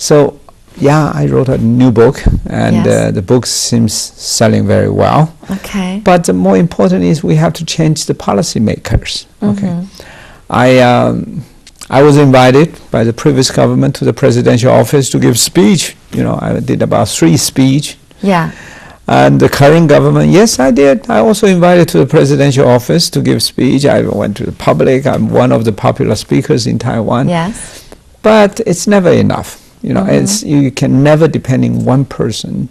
So, yeah, I wrote a new book, and the book seems selling very well. Okay. But the more important is we have to change the policymakers. Okay. I was invited by the previous government to the presidential office to give speech. You know, I did about 3 speeches. Yeah. And the current government, yes, I did. I also invited to the presidential office to give speech. I went to the public. I'm one of the popular speakers in Taiwan. Yes. But it's never enough. You know, you can never, depending one person,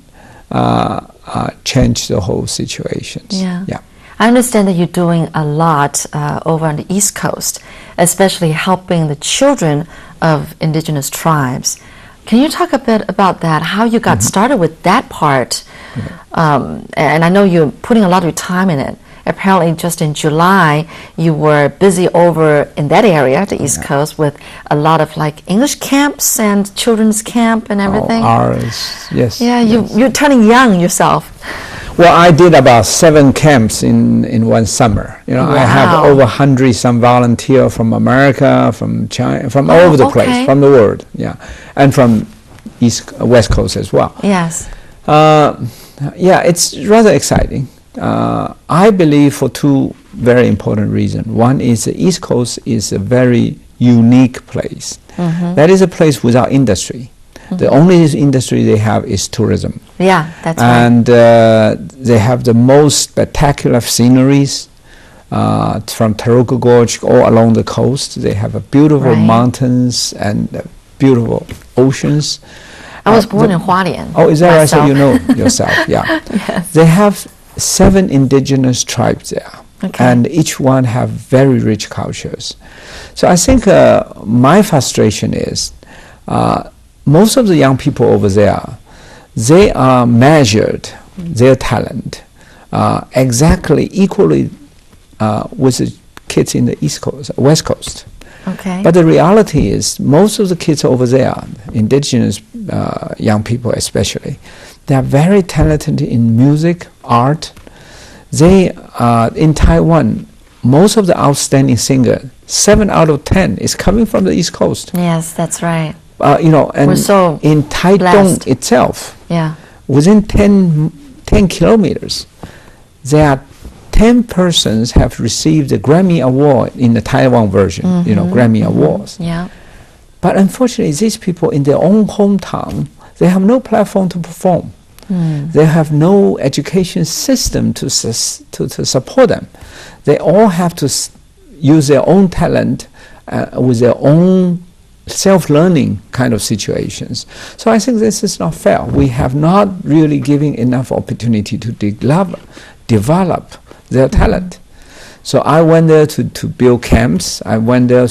change the whole situation. Yeah. Yeah. I understand that you're doing a lot over on the East Coast, especially helping the children of indigenous tribes. Can you talk a bit about that, how you got started with that part? And I know you're putting a lot of your time in it. Apparently just in July, you were busy over in that area, the East Coast, with a lot of like English camps and children's camp and everything. Yes. Yeah, you're turning young yourself. Well, I did about 7 camps in one summer. You know, Wow. I have over 100 some volunteer from America, from China, from all over the place, from the world, and from West Coast as well. Yes. Yeah, it's rather exciting. I believe for 2 very important reasons. One is the East Coast is a very unique place. That is a place without industry. The only industry they have is tourism. Yeah, that's right. And they have the most spectacular sceneries from Taroko Gorge all along the coast. They have a beautiful mountains and beautiful oceans. I was born in Hualien. Oh, is that right? So myself. you know yourself, yeah. Yes. They have 7 indigenous tribes there. Okay. And each one have very rich cultures. So I think my frustration is most of the young people over there, they are measured their talent exactly equally with the kids in the East Coast, West Coast. Okay. But the reality is most of the kids over there, indigenous young people especially, they are very talented in music, art. They in Taiwan, most of the outstanding singers, 7 out of 10 is coming from the East Coast. Yes, that's right. You know, and We're so in Taitung blessed. itself, Yeah. within 10 kilometers, there are 10 persons have received the Grammy Award in the Taiwan version, you know, Grammy Awards. Yeah. But unfortunately, these people in their own hometown, they have no platform to perform. They have no education system to support them. They all have to use their own talent with their own self-learning kind of situations. So I think this is not fair. We have not really given enough opportunity to develop their talent. So I went there to build camps. I went there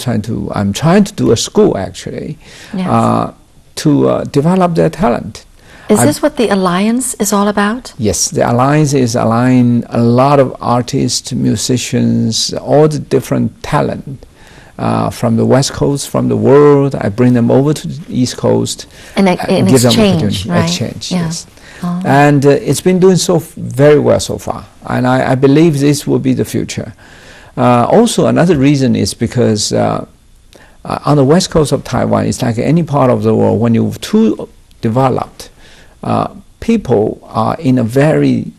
I'm trying to do a school actually, to develop their talent. Is this what the Alliance is all about? Yes, the Alliance is aligning a lot of artists, musicians, all the different talent from the West Coast, from the world. I bring them over to the East Coast In give them exchange, opportunity. right? Exchange, Yeah. yes. And it's been doing so very well so far. And I believe this will be the future. Also, another reason is because on the West Coast of Taiwan, it's like any part of the world, when you're too developed, people are in a very,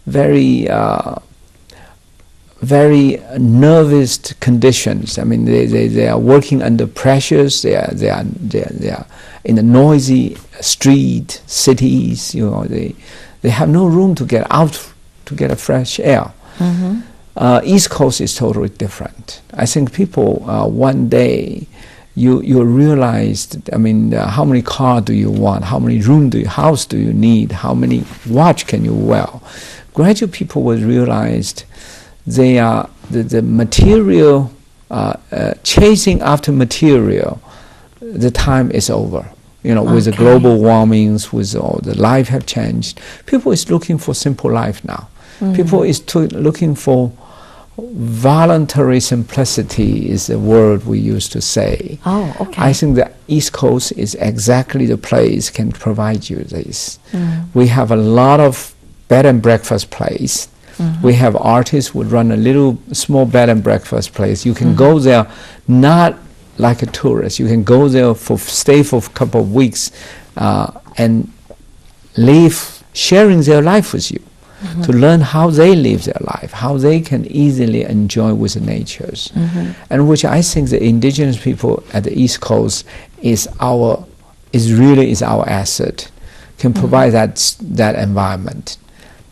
very, very nervous conditions. I mean, they are working under pressures. They are in a noisy street, cities. You know, they have no room to get out to get a fresh air. East Coast is totally different. I think people one day. You realize, I mean, how many cars do you want? How many house do you need? How many watch can you wear? Gradually, people will realize they are the material, chasing after material, the time is over. You know, with the global warmings, with all the life have changed. People is looking for simple life now. People is looking for voluntary simplicity is the word we used to say. Oh, okay. I think the East Coast is exactly the place can provide you this. We have a lot of bed and breakfast place. We have artists who run a little small bed and breakfast place. You can go there not like a tourist. You can go there stay for a couple of weeks and live, sharing their life with you, to learn how they live their life, how they can easily enjoy with the natures, and which I think the indigenous people at the East Coast is our asset, can provide that environment.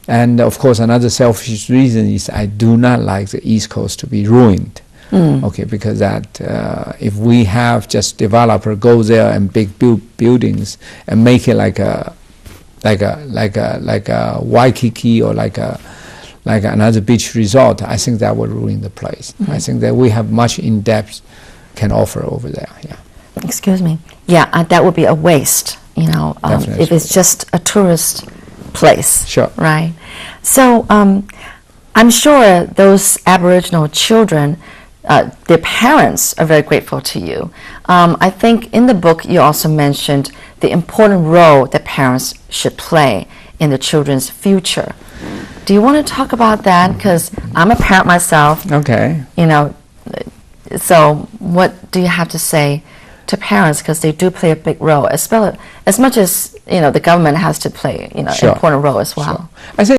And of course, another selfish reason is I do not like the East Coast to be ruined. Okay, because if we have just developer go there and big buildings and make it like a Waikiki or like another beach resort, I think that would ruin the place. I think that we have much in depth can offer over there. Yeah. Excuse me. Yeah, that would be a waste. If it's just a tourist place. Sure. Right. So I'm sure those Aboriginal children, their parents are very grateful to you. I think in the book you also mentioned the important role that parents should play in the children's future. Do you want to talk about that? Because I'm a parent myself. Okay. So what do you have to say to parents, because they do play a big role, as much as the government has to play an important role as well. Sure. I think